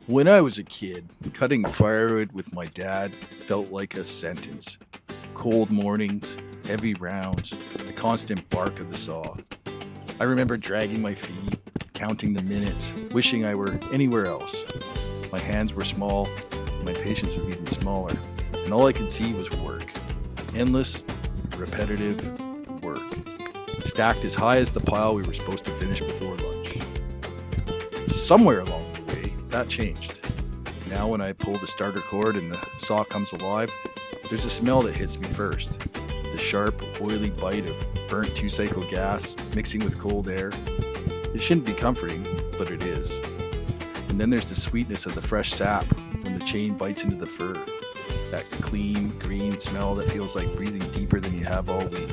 When I was a kid, cutting firewood with my dad felt like a sentence. Cold mornings, heavy rounds, the constant bark of the saw. I remember dragging my feet, counting the minutes, wishing I were anywhere else. My hands were small, my patience was even smaller, and all I could see was work. Endless, repetitive work. Stacked as high as the pile we were supposed to finish before lunch. Somewhere along the way, that changed. Now when I pull the starter cord and the saw comes alive, there's a smell that hits me first. The sharp, oily bite of burnt two-cycle gas mixing with cold air. It shouldn't be comforting, but it is. And then there's the sweetness of the fresh sap when the chain bites into the fur. That clean, green smell that feels like breathing deeper than you have all week.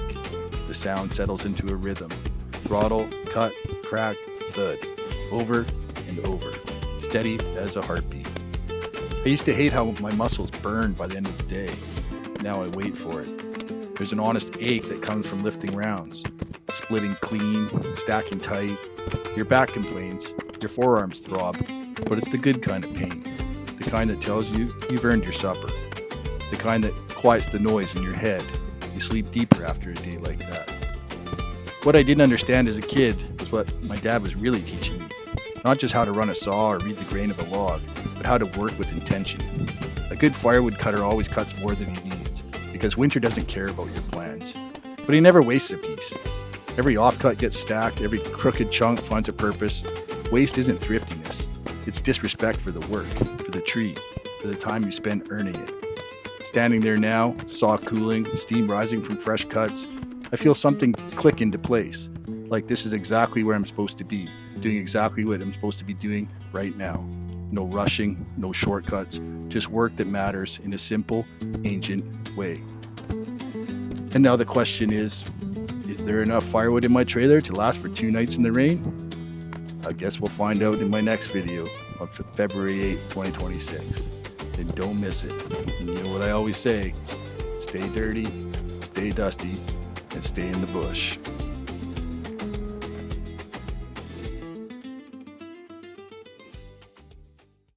The sound settles into a rhythm. Throttle, cut, crack, thud. Over and over. Steady as a heartbeat. I used to hate how my muscles burned by the end of the day. Now I wait for it. There's an honest ache that comes from lifting rounds. Splitting clean, stacking tight. Your back complains, your forearms throb, but it's the good kind of pain. The kind that tells you you've earned your supper. The kind that quiets the noise in your head. You sleep deeper after a day like that. What I didn't understand as a kid was what my dad was really teaching me. Not just how to run a saw or read the grain of a log, but how to work with intention. A good firewood cutter always cuts more than he needs, because winter doesn't care about your plans. But he never wastes a piece. Every offcut gets stacked, every crooked chunk finds a purpose. Waste isn't thriftiness. It's disrespect for the work, for the tree, for the time you spend earning it. Standing there now, saw cooling, steam rising from fresh cuts, I feel something click into place. Like this is exactly where I'm supposed to be, doing exactly what I'm supposed to be doing right now. No rushing, no shortcuts, just work that matters in a simple, ancient way. And now the question is there enough firewood in my trailer to last for 2 nights in the rain? I guess we'll find out in my next video on February 8th, 2026. And don't miss it. And you know what I always say, stay dirty, stay dusty, and stay in the bush.